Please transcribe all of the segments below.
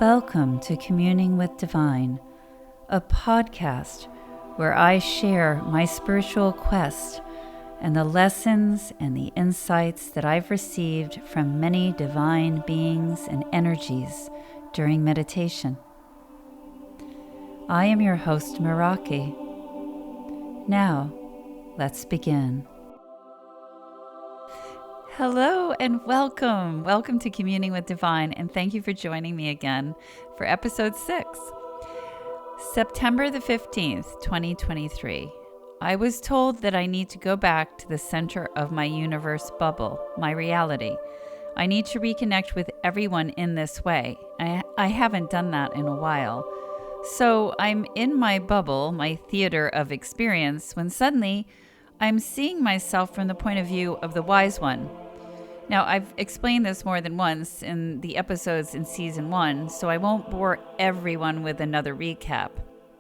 Welcome to Communing with Divine, a podcast where I share my spiritual quest and the lessons and the insights that I've received from many divine beings and energies during meditation. I am your host, Meraki. Now, let's begin. Hello and welcome. Welcome to Communing with Divine, and thank you for joining me again for episode 6. September the 15th, 2023. I was told that I need to go back to the center of my universe bubble, my reality. I need to reconnect with everyone in this way. I haven't done that in a while. So I'm in my bubble, my theater of experience, when suddenly I'm seeing myself from the point of view of the wise one. Now, I've explained this more than once in the episodes in season 1, so I won't bore everyone with another recap.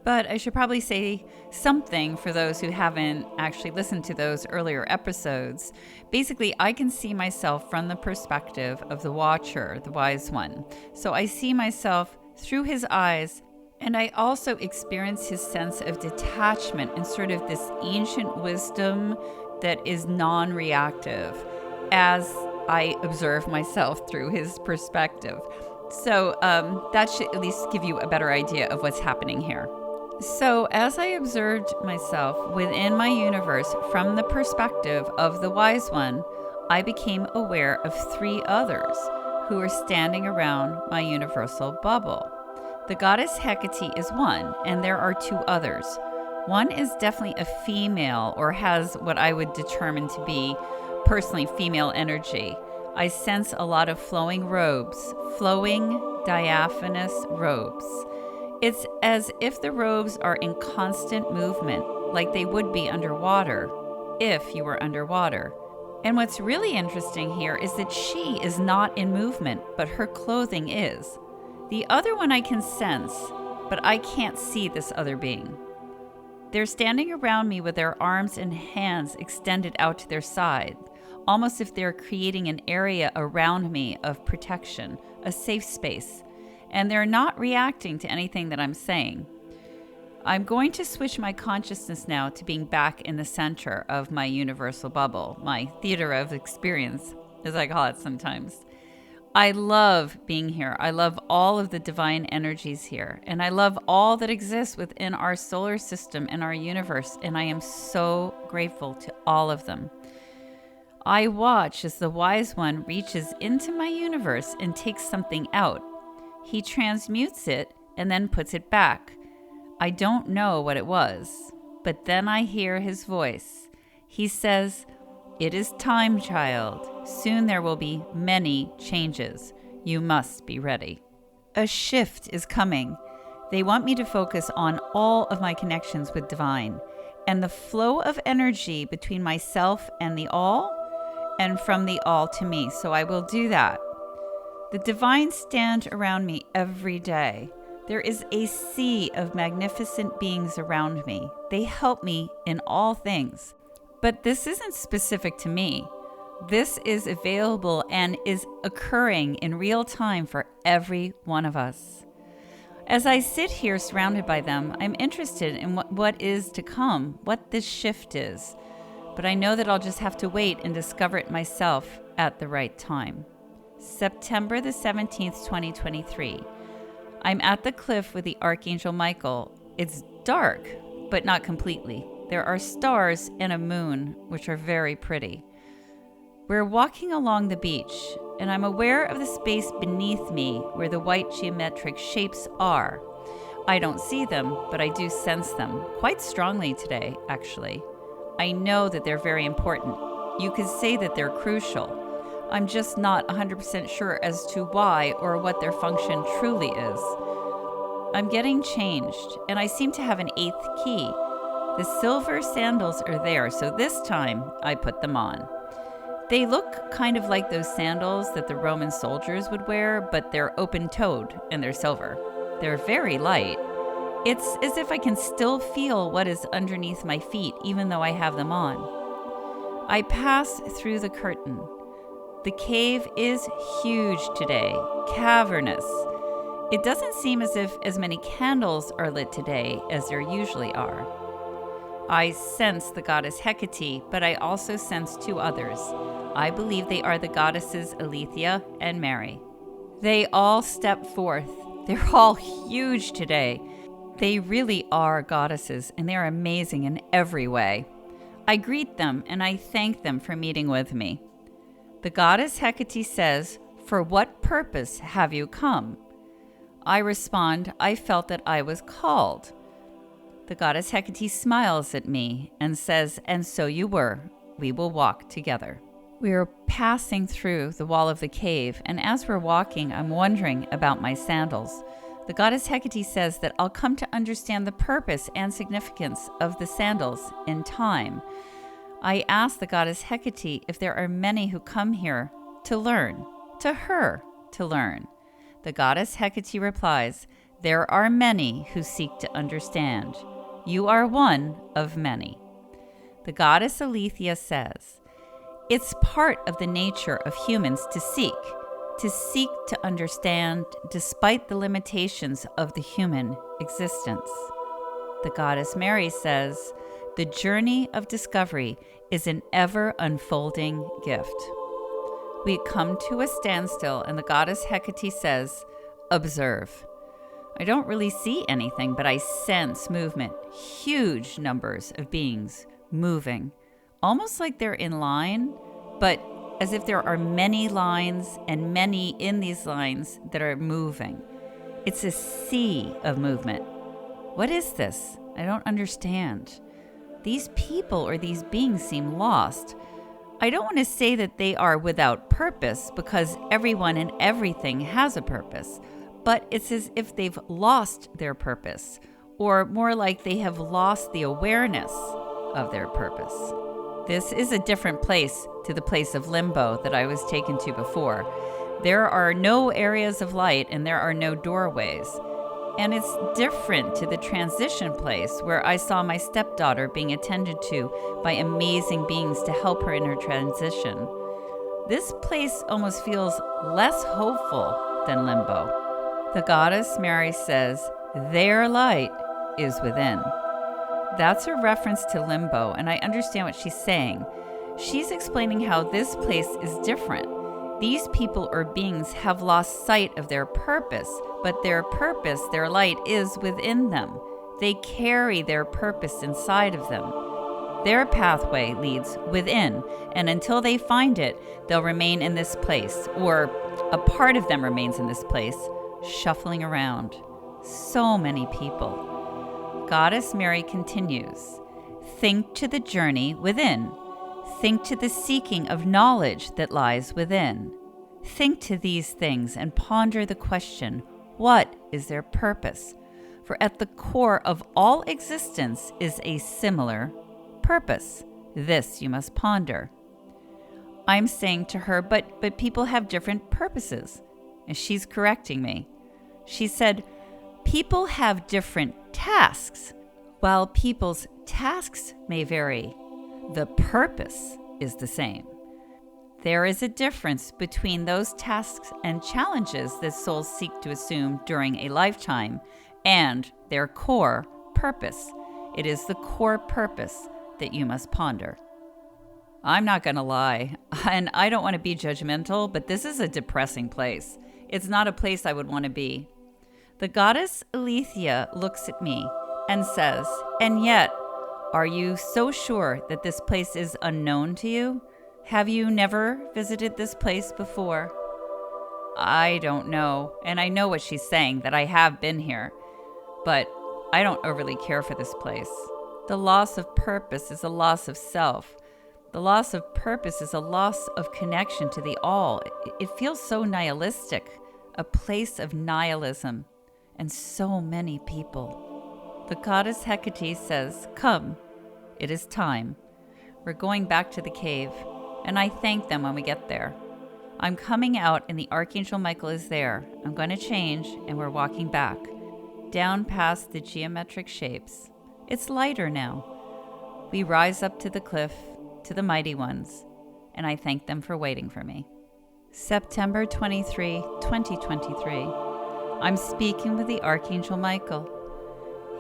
But I should probably say something for those who haven't actually listened to those earlier episodes. Basically, I can see myself from the perspective of the watcher, the wise one. So I see myself through his eyes, and I also experience his sense of detachment and sort of this ancient wisdom that is non-reactive as I observe myself through his perspective. So that should at least give you a better idea of what's happening here. So as I observed myself within my universe from the perspective of the wise one, I became aware of 3 others who were standing around my universal bubble. The Goddess Hecate is one, and there are 2 others. One is definitely a female, or has what I would determine to be personally female energy. I sense a lot of flowing robes, flowing diaphanous robes. It's as if the robes are in constant movement, like they would be underwater, if you were underwater. And what's really interesting here is that she is not in movement, but her clothing is. The other one I can sense, but I can't see this other being. They're standing around me with their arms and hands extended out to their side, almost if they're creating an area around me of protection, a safe space, and they're not reacting to anything that I'm saying. I'm going to switch my consciousness now to being back in the center of my universal bubble, my theater of experience, as I call it sometimes. I love being here. I love all of the divine energies here, and I love all that exists within our solar system and our universe, and I am so grateful to all of them. I watch as the wise one reaches into my universe and takes something out. He transmutes it and then puts it back. I don't know what it was, but then I hear his voice. He says, "It is time, child. Soon there will be many changes. You must be ready." A shift is coming. They want me to focus on all of my connections with divine and the flow of energy between myself and the all, and from the all to me. So I will do that. The divine stand around me every day. There is a sea of magnificent beings around me. They help me in all things. But this isn't specific to me. This is available and is occurring in real time for every one of us. As I sit here surrounded by them, I'm interested in what is to come, what this shift is. But I know that I'll just have to wait and discover it myself at the right time. September the 17th, 2023. I'm at the cliff with the Archangel Michael. It's dark, but not completely. There are stars and a moon, which are very pretty. We're walking along the beach, and I'm aware of the space beneath me where the white geometric shapes are. I don't see them, but I do sense them, quite strongly today, actually. I know that they're very important. You could say that they're crucial. I'm just not 100% sure as to why or what their function truly is. I'm getting changed, and I seem to have an 8th key. The silver sandals are there, so this time I put them on. They look kind of like those sandals that the Roman soldiers would wear, but they're open-toed and they're silver. They're very light. It's as if I can still feel what is underneath my feet, even though I have them on. I pass through the curtain. The cave is huge today, cavernous. It doesn't seem as if as many candles are lit today as there usually are. I sense the goddess Hecate, but I also sense two others. I believe they are the goddesses Aletheia and Mary. They all step forth. They're all huge today. They really are goddesses, and they're amazing in every way. I greet them and I thank them for meeting with me. The goddess Hecate says, "For what purpose have you come?" I respond, "I felt that I was called." The goddess Hecate smiles at me and says, "And so you were. We will walk together." We are passing through the wall of the cave, and as we're walking, I'm wondering about my sandals. The goddess Hecate says that I'll come to understand the purpose and significance of the sandals in time. I ask the goddess Hecate if there are many who come here to learn, to her to learn. The goddess Hecate replies, "There are many who seek to understand. You are one of many." The goddess Aletheia says, "It's part of the nature of humans to seek to understand despite the limitations of the human existence." The goddess Mary says, "The journey of discovery is an ever-unfolding gift." We come to a standstill, and the goddess Hecate says, "Observe." I don't really see anything, but I sense movement, huge numbers of beings moving, almost like they're in line, but as if there are many lines and many in these lines that are moving. It's a sea of movement. What is this? I don't understand. These people or these beings seem lost. I don't want to say that they are without purpose, because everyone and everything has a purpose, but it's as if they've lost their purpose, or more like they have lost the awareness of their purpose. This is a different place to the place of Limbo that I was taken to before. There are no areas of light and there are no doorways. And it's different to the transition place where I saw my stepdaughter being attended to by amazing beings to help her in her transition. This place almost feels less hopeful than Limbo. The goddess Mary says, "Their light is within." That's a reference to Limbo, and I understand what she's saying. She's explaining how this place is different. These people or beings have lost sight of their purpose, but their purpose, their light, is within them. They carry their purpose inside of them. Their pathway leads within, and until they find it, they'll remain in this place, or a part of them remains in this place, shuffling around. So many people. Goddess Mary continues, "Think to the journey within. Think to the seeking of knowledge that lies within. Think to these things and ponder the question, what is their purpose? For at the core of all existence is a similar purpose. This you must ponder." I'm saying to her, but people have different purposes. And she's correcting me. She said, "People have different tasks. While people's tasks may vary, the purpose is the same. There is a difference between those tasks and challenges that souls seek to assume during a lifetime and their core purpose. It is the core purpose that you must ponder." I'm not going to lie, and I don't want to be judgmental, but this is a depressing place. It's not a place I would want to be. The goddess Aletheia looks at me and says, "And yet, are you so sure that this place is unknown to you? Have you never visited this place before?" I don't know, and I know what she's saying, that I have been here, but I don't overly care for this place. The loss of purpose is a loss of self. The loss of purpose is a loss of connection to the all. It feels so nihilistic, a place of nihilism, and so many people. The goddess Hecate says, "Come, it is time." We're going back to the cave, and I thank them when we get there. I'm coming out and the Archangel Michael is there. I'm going to change, and we're walking back, down past the geometric shapes. It's lighter now. We rise up to the cliff, to the mighty ones, and I thank them for waiting for me. September 23, 2023. I'm speaking with the Archangel Michael.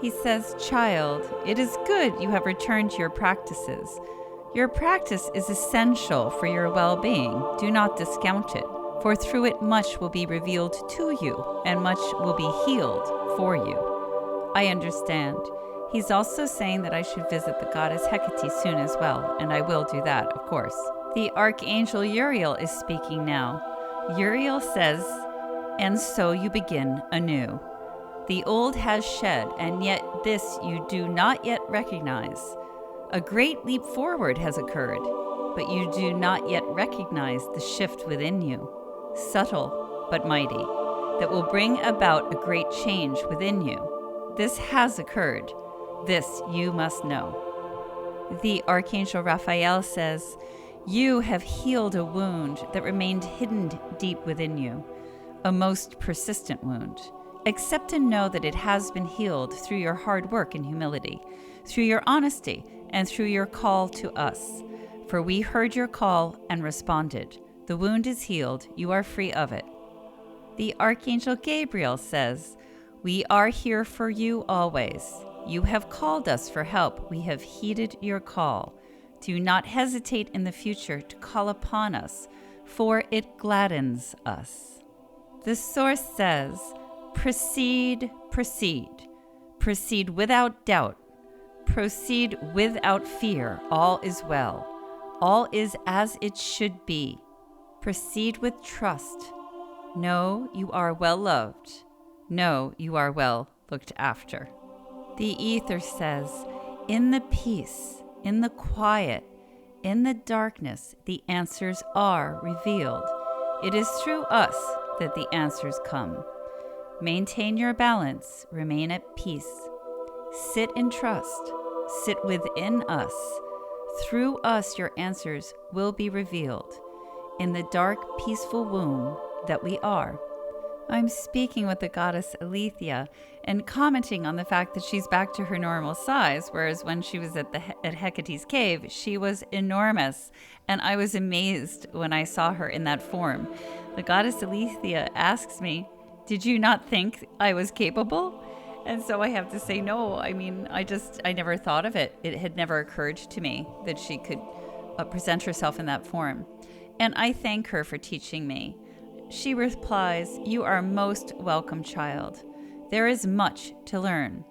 He says, "Child, it is good you have returned to your practices. Your practice is essential for your well-being. Do not discount it, for through it much will be revealed to you, and much will be healed for you." I understand. He's also saying that I should visit the Goddess Hecate soon as well, and I will do that, of course. The Archangel Uriel is speaking now. Uriel says, "And so you begin anew. The old has shed, and yet this you do not yet recognize. A great leap forward has occurred, but you do not yet recognize the shift within you, subtle but mighty, that will bring about a great change within you. This has occurred. This you must know." The Archangel Raphael says, "You have healed a wound that remained hidden deep within you, a most persistent wound. Accept and know that it has been healed through your hard work and humility, through your honesty, and through your call to us. For we heard your call and responded. The wound is healed. You are free of it." The Archangel Gabriel says, "We are here for you always. You have called us for help. We have heeded your call. Do not hesitate in the future to call upon us, for it gladdens us." The Source says, "Proceed, proceed. Proceed without doubt. Proceed without fear. All is well. All is as it should be. Proceed with trust. Know you are well loved. Know you are well looked after." The Ether says, "In the peace, in the quiet, in the darkness, the answers are revealed. It is through us that the answers come. Maintain your balance, remain at peace. Sit in trust, sit within us. Through us your answers will be revealed in the dark, peaceful womb that we are." I'm speaking with the goddess Aletheia and commenting on the fact that she's back to her normal size, whereas when she was at Hecate's cave, she was enormous, and I was amazed when I saw her in that form. The goddess Aletheia asks me, "Did you not think I was capable?" And so I have to say, no, I mean, I never thought of it. It had never occurred to me that she could present herself in that form. And I thank her for teaching me. She replies, "You are most welcome, child. There is much to learn.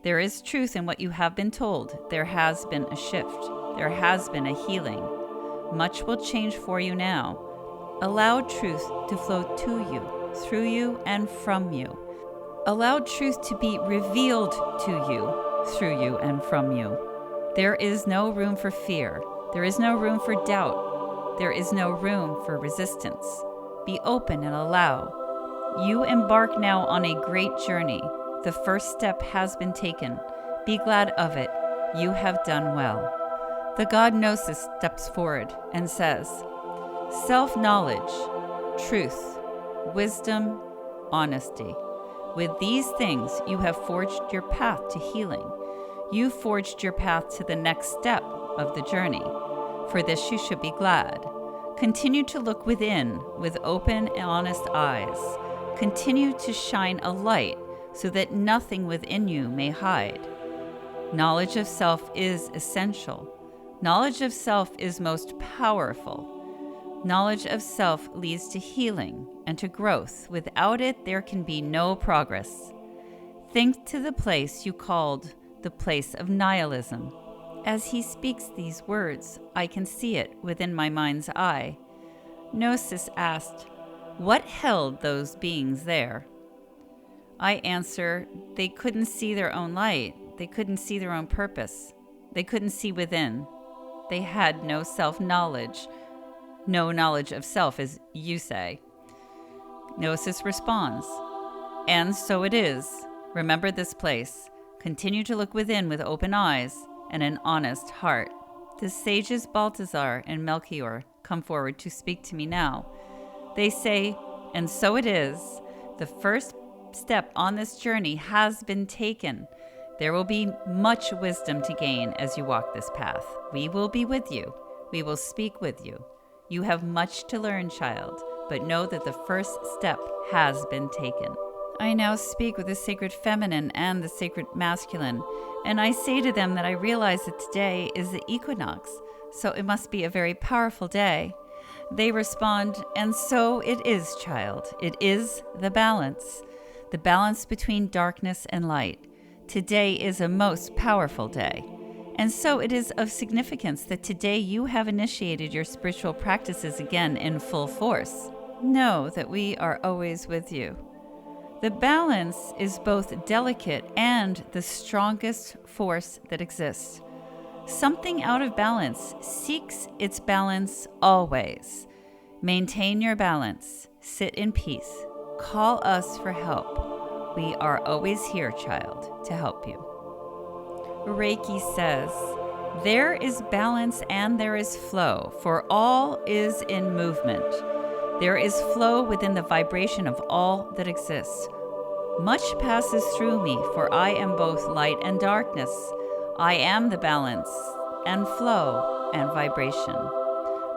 There is truth in what you have been told. There has been a shift. There has been a healing. Much will change for you now. Allow truth to flow to you, through you, and from you. Allow truth to be revealed to you, through you, and from you. There is no room for fear. There is no room for doubt. There is no room for resistance. Be open and allow. You embark now on a great journey. The first step has been taken. Be glad of it. You have done well." The God Gnosis steps forward and says, "Self-knowledge, truth, wisdom, honesty. With these things, you have forged your path to healing. You forged your path to the next step of the journey. For this you should be glad. Continue to look within with open and honest eyes. Continue to shine a light so that nothing within you may hide. Knowledge of self is essential. Knowledge of self is most powerful. Knowledge of self leads to healing and to growth. Without it, there can be no progress. Think to the place you called the place of nihilism." As he speaks these words, I can see it within my mind's eye. Gnosis asked, "What held those beings there?" I answer, they couldn't see their own light. They couldn't see their own purpose. They couldn't see within. They had no self-knowledge. No knowledge of self, as you say. Gnosis responds, "And so it is. Remember this place. Continue to look within with open eyes and an honest heart." The sages Balthazar and Melchior come forward to speak to me now. They say, "And so it is. The first step on this journey has been taken. There will be much wisdom to gain as you walk this path. We will be with you. We will speak with you. You have much to learn, child, but know that the first step has been taken." I now speak with the sacred feminine and the sacred masculine, and I say to them that I realize that today is the equinox, so it must be a very powerful day. They respond, and so it is, child. It is the balance between darkness and light. Today is a most powerful day. And so it is of significance that today you have initiated your spiritual practices again in full force. Know that we are always with you. The balance is both delicate and the strongest force that exists. Something out of balance seeks its balance always. Maintain your balance. Sit in peace. Call us for help. We are always here, child, to help you. Reiki says, there is balance and there is flow, for all is in movement. There is flow within the vibration of all that exists. Much passes through me, for I am both light and darkness. I am the balance and flow and vibration.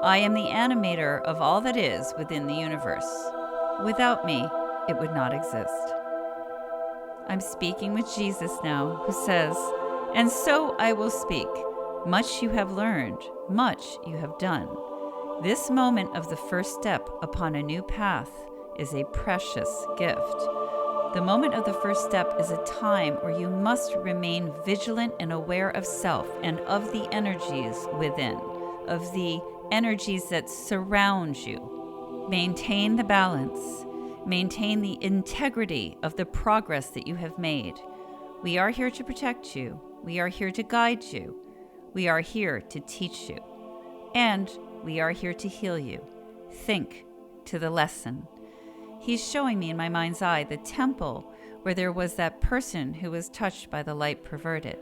I am the animator of all that is within the universe. Without me, it would not exist. I'm speaking with Jesus now, who says, and so I will speak. Much you have learned, much you have done. This moment of the first step upon a new path is a precious gift. The moment of the first step is a time where you must remain vigilant and aware of self and of the energies within, of the energies that surround you. Maintain the balance. Maintain the integrity of the progress that you have made. We are here to protect you. We are here to guide you. We are here to teach you. And we are here to heal you. Think to the lesson. He's showing me in my mind's eye the temple where there was that person who was touched by the light perverted.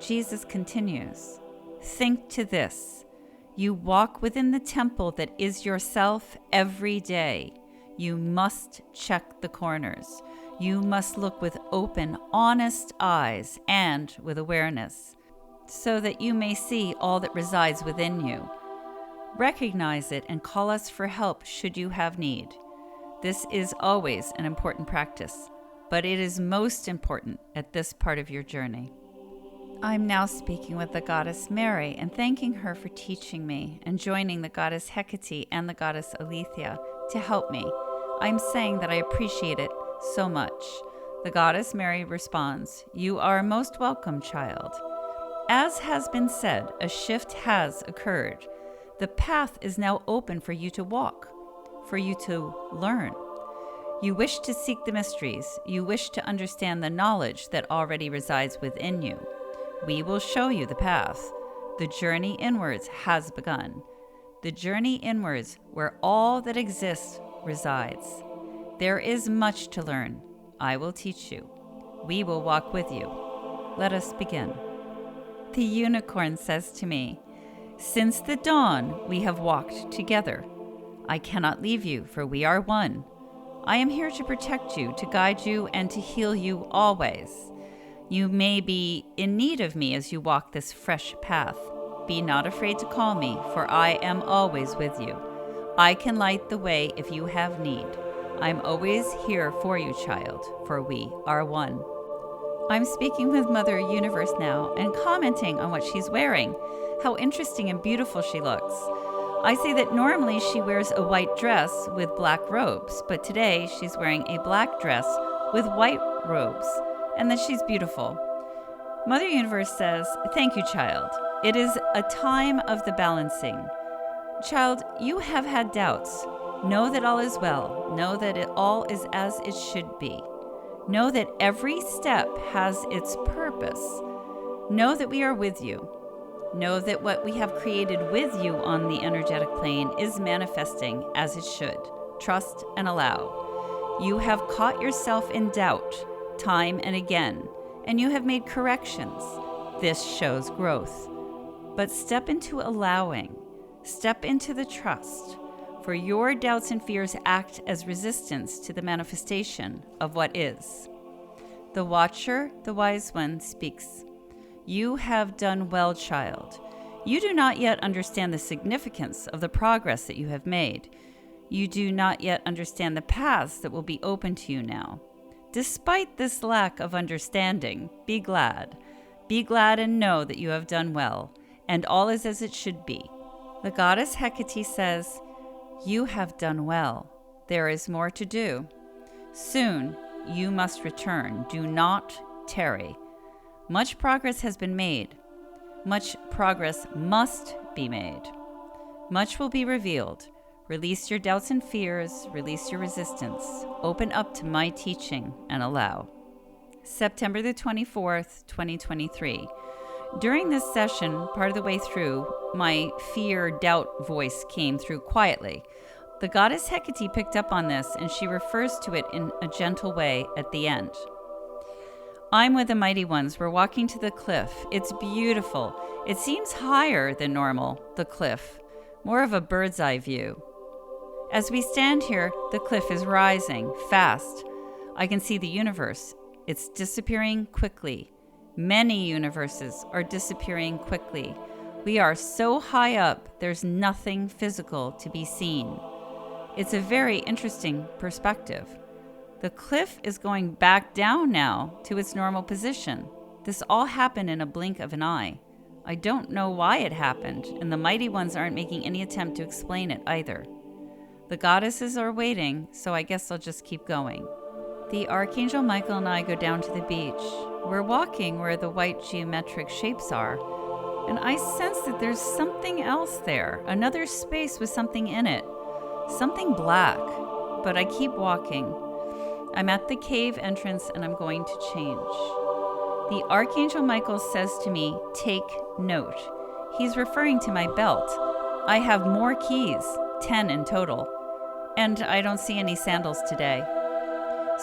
Jesus continues, think to this. You walk within the temple that is yourself every day. You must check the corners. You must look with open, honest eyes and with awareness, so that you may see all that resides within you. Recognize it and call us for help should you have need. This is always an important practice, but it is most important at this part of your journey. I'm now speaking with the goddess Mary and thanking her for teaching me and joining the goddess Hecate and the goddess Aletheia to help me. I'm saying that I appreciate it so much. The goddess Mary responds, you are most welcome, child. As has been said, a shift has occurred. The path is now open for you to walk, for you to learn. You wish to seek the mysteries. You wish to understand the knowledge that already resides within you. We will show you the path. The journey inwards has begun. The journey inwards where all that exists resides. There is much to learn. I will teach you. We will walk with you. Let us begin. The unicorn says to me, since the dawn we have walked together. I cannot leave you, for we are one. I am here to protect you, to guide you, and to heal you always. You may be in need of me as you walk this fresh path. Be not afraid to call me, for I am always with you. I can light the way if you have need. I'm always here for you, child, for we are one. I'm speaking with Mother Universe now and commenting on what she's wearing, how interesting and beautiful she looks. I say that normally she wears a white dress with black robes, but today she's wearing a black dress with white robes, and that she's beautiful. Mother Universe says, thank you, child. It is a time of the balancing. Child, you have had doubts. Know that all is well. Know that all is as it should be. Know that every step has its purpose. Know that we are with you. Know that what we have created with you on the energetic plane is manifesting as it should. Trust and allow. You have caught yourself in doubt time and again, and you have made corrections. This shows growth. But step into allowing. Step into the trust. For your doubts and fears act as resistance to the manifestation of what is. The watcher, the wise one, speaks. You have done well, child. You do not yet understand the significance of the progress that you have made. You do not yet understand the paths that will be open to you now. Despite this lack of understanding, be glad. Be glad and know that you have done well, and all is as it should be. The goddess Hecate says, you have done well. There is more to do. Soon you must return. Do not tarry. Much progress has been made. Much progress must be made. Much will be revealed. Release your doubts and fears. Release your resistance. Open up to my teaching and allow. September the 24th, 2023. During this session, part of the way through, my fear, doubt voice came through quietly. The goddess Hecate picked up on this, and she refers to it in a gentle way at the end. I'm with the mighty ones. We're walking to the cliff. It's beautiful. It seems higher than normal, the cliff, more of a bird's eye view. As we stand here, the cliff is rising fast. I can see the universe. It's disappearing quickly. Many universes are disappearing quickly. We are so high up, there's nothing physical to be seen. It's a very interesting perspective. The cliff is going back down now to its normal position. This all happened in a blink of an eye. I don't know why it happened, and the mighty ones aren't making any attempt to explain it either. The goddesses are waiting, so I guess I'll just keep going. The Archangel Michael and I go down to the beach. We're walking where the white geometric shapes are, and I sense that there's something else there, another space with something in it, something black, but I keep walking. I'm at the cave entrance and I'm going to change. The Archangel Michael says to me, take note. He's referring to my belt. I have more keys, 10 in total, and I don't see any sandals today.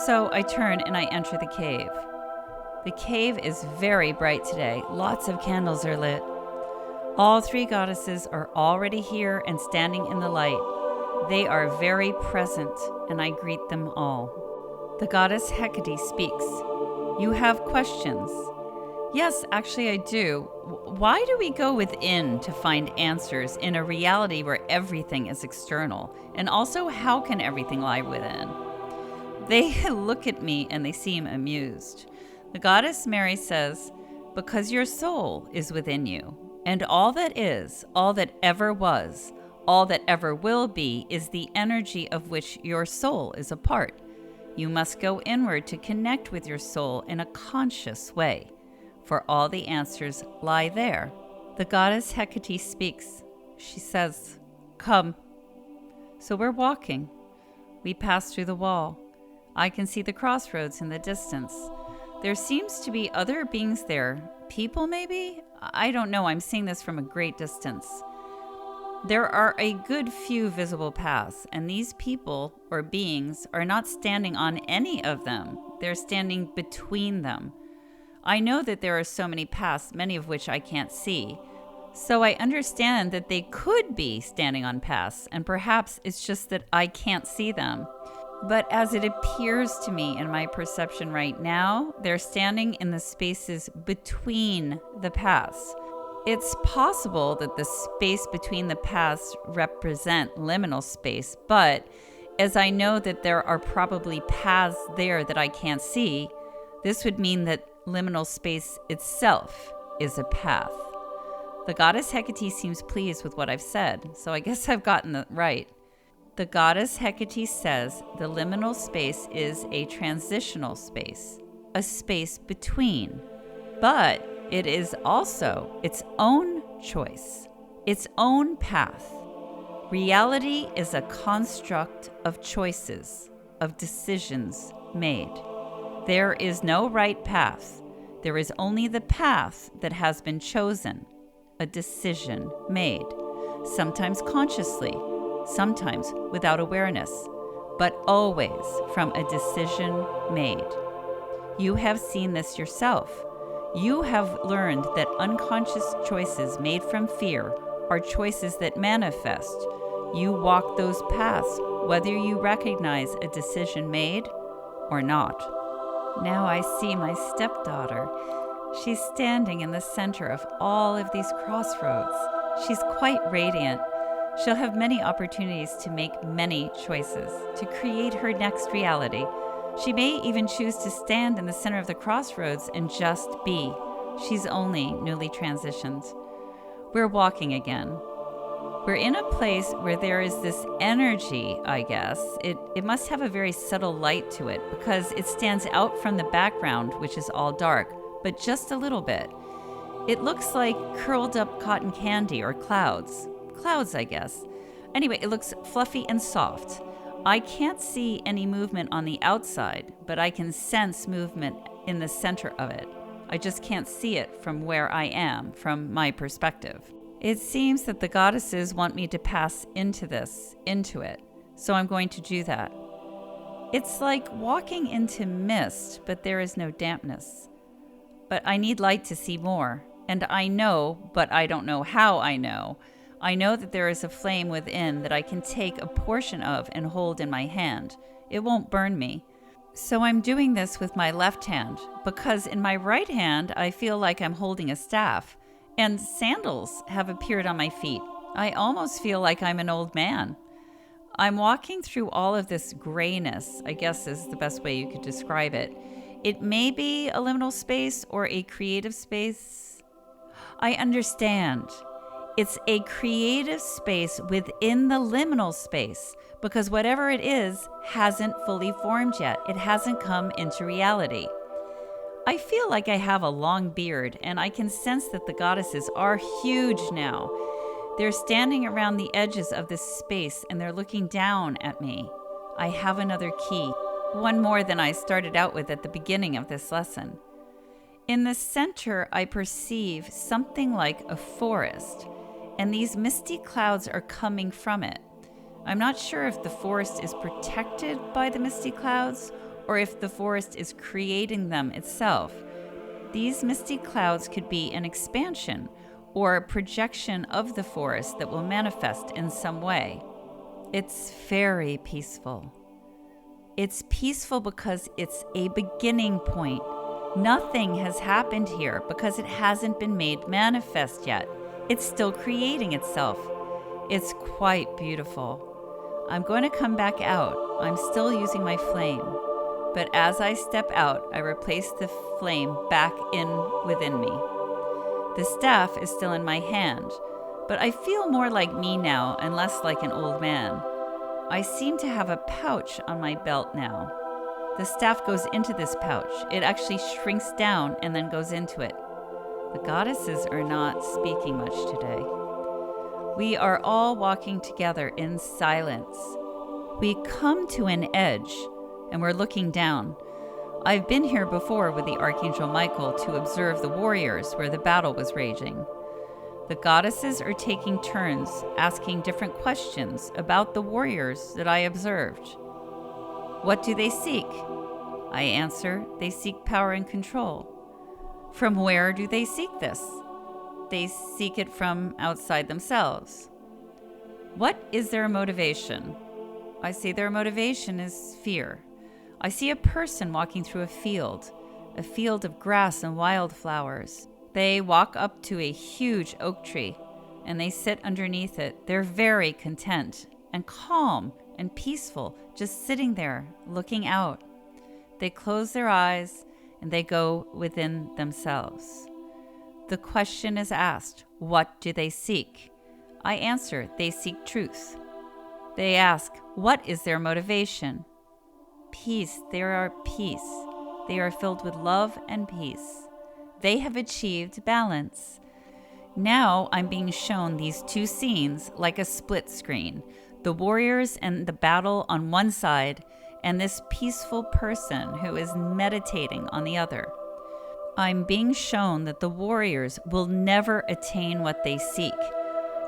So I turn and I enter the cave. The cave is very bright today. Lots of candles are lit. All three goddesses are already here and standing in the light. They are very present, and I greet them all. The goddess Hecate speaks. You have questions. Yes, actually I do. Why do we go within to find answers in a reality where everything is external? And also, how can everything lie within? They look at me and they seem amused. The goddess Mary says, because your soul is within you, and all that is, all that ever was, all that ever will be is the energy of which your soul is a part. You must go inward to connect with your soul in a conscious way, for all the answers lie there. The goddess Hecate speaks. She says, come. So we're walking. We pass through the wall. I can see the crossroads in the distance. There seems to be other beings there. People, maybe? I don't know. I'm seeing this from a great distance. There are a good few visible paths, and these people or beings are not standing on any of them. They're standing between them. I know that there are so many paths, many of which I can't see. So I understand that they could be standing on paths, and perhaps it's just that I can't see them. But as it appears to me in my perception right now, they're standing in the spaces between the paths. It's possible that the space between the paths represent liminal space, but as I know that there are probably paths there that I can't see, this would mean that liminal space itself is a path. The goddess Hecate seems pleased with what I've said, so I guess I've gotten it right. The goddess Hecate says the liminal space is a transitional space, a space between, but it is also its own choice, its own path. Reality is a construct of choices, of decisions made. There is no right path. There is only the path that has been chosen, a decision made, sometimes consciously, sometimes without awareness, but always from a decision made. You have seen this yourself. You have learned that unconscious choices made from fear are choices that manifest. You walk those paths, whether you recognize a decision made or not. Now I see my stepdaughter. She's standing in the center of all of these crossroads. She's quite radiant. She'll have many opportunities to make many choices, to create her next reality. She may even choose to stand in the center of the crossroads and just be. She's only newly transitioned. We're walking again. We're in a place where there is this energy, I guess. It must have a very subtle light to it because it stands out from the background, which is all dark, but just a little bit. It looks like curled up cotton candy or clouds. Clouds, I guess. Anyway, it looks fluffy and soft. I can't see any movement on the outside, but I can sense movement in the center of it. I just can't see it from where I am, from my perspective. It seems that the goddesses want me to pass into it. So I'm going to do that. It's like walking into mist, but there is no dampness. But I need light to see more. And I know, but I don't know how I know. I know that there is a flame within that I can take a portion of and hold in my hand. It won't burn me. So I'm doing this with my left hand, because in my right hand, I feel like I'm holding a staff. And sandals have appeared on my feet. I almost feel like I'm an old man. I'm walking through all of this grayness, I guess is the best way you could describe it. It may be a liminal space or a creative space. I understand. It's a creative space within the liminal space because whatever it is hasn't fully formed yet. It hasn't come into reality. I feel like I have a long beard, and I can sense that the goddesses are huge now. They're standing around the edges of this space, and they're looking down at me. I have another key, one more than I started out with at the beginning of this lesson. In the center, I perceive something like a forest, and these misty clouds are coming from it. I'm not sure if the forest is protected by the misty clouds, or if the forest is creating them itself. These misty clouds could be an expansion or a projection of the forest that will manifest in some way. It's very peaceful. It's peaceful because it's a beginning point. Nothing has happened here because it hasn't been made manifest yet. It's still creating itself. It's quite beautiful. I'm going to come back out. I'm still using my flame. But as I step out, I replace the flame back in within me. The staff is still in my hand, but I feel more like me now and less like an old man. I seem to have a pouch on my belt now. The staff goes into this pouch. It actually shrinks down and then goes into it. The goddesses are not speaking much today. We are all walking together in silence. We come to an edge, and we're looking down. I've been here before with the Archangel Michael to observe the warriors where the battle was raging. The goddesses are taking turns asking different questions about the warriors that I observed. What do they seek? I answer, they seek power and control. From where do they seek this? They seek it from outside themselves. What is their motivation? I say their motivation is fear. I see a person walking through a field of grass and wildflowers. They walk up to a huge oak tree, and they sit underneath it. They're very content and calm and peaceful, just sitting there, looking out. They close their eyes, and they go within themselves. The question is asked, what do they seek? I answer, they seek truth. They ask, what is their motivation? Peace. They are peace. They are filled with love and peace. They have achieved balance. Now I'm being shown these two scenes like a split screen. The warriors and the battle on one side, and this peaceful person who is meditating on the other. I'm being shown that the warriors will never attain what they seek.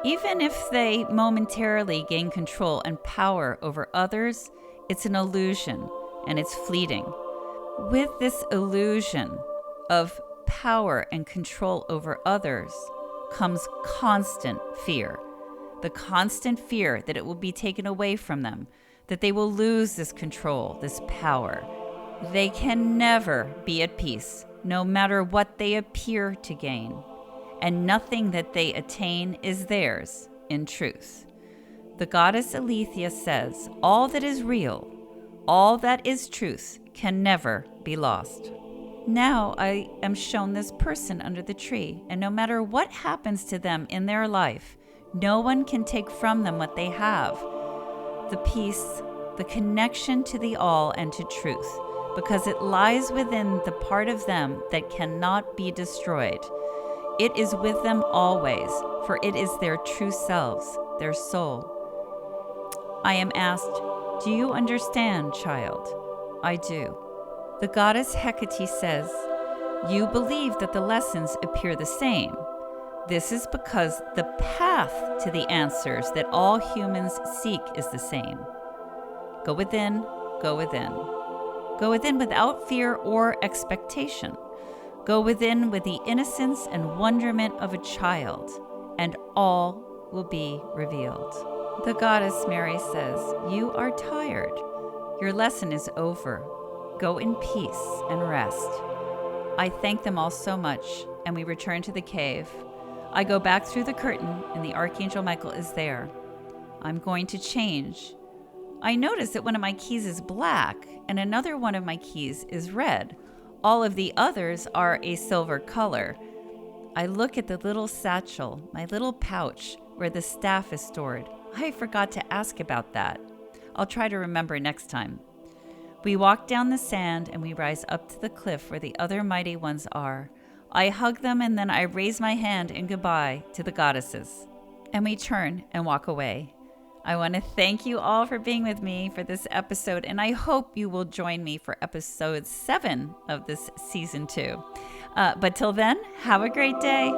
Even if they momentarily gain control and power over others, it's an illusion, and it's fleeting. With this illusion of power and control over others comes constant fear. The constant fear that it will be taken away from them, that they will lose this control, this power. They can never be at peace, no matter what they appear to gain, and nothing that they attain is theirs in truth. The goddess Aletheia says, all that is real, all that is truth, can never be lost. Now I am shown this person under the tree, and no matter what happens to them in their life, no one can take from them what they have. The peace, the connection to the all and to truth, because it lies within the part of them that cannot be destroyed. It is with them always, for it is their true selves, their soul. I am asked, "Do you understand, child?" I do. The goddess Hecate says, "You believe that the lessons appear the same. This is because the path to the answers that all humans seek is the same. Go within, go within. Go within without fear or expectation. Go within with the innocence and wonderment of a child, and all will be revealed." The goddess Mary says, "You are tired. Your lesson is over. Go in peace and rest." I thank them all so much, and we return to the cave. I go back through the curtain, and the Archangel Michael is there. I'm going to change. I notice that one of my keys is black, and another one of my keys is red. All of the others are a silver color. I look at the little satchel, my little pouch, where the staff is stored. I forgot to ask about that. I'll try to remember next time. We walk down the sand and we rise up to the cliff where the other mighty ones are. I hug them and then I raise my hand in goodbye to the goddesses. And we turn and walk away. I want to thank you all for being with me for this episode, and I hope you will join me for episode 7 of this season 2. But till then, have a great day.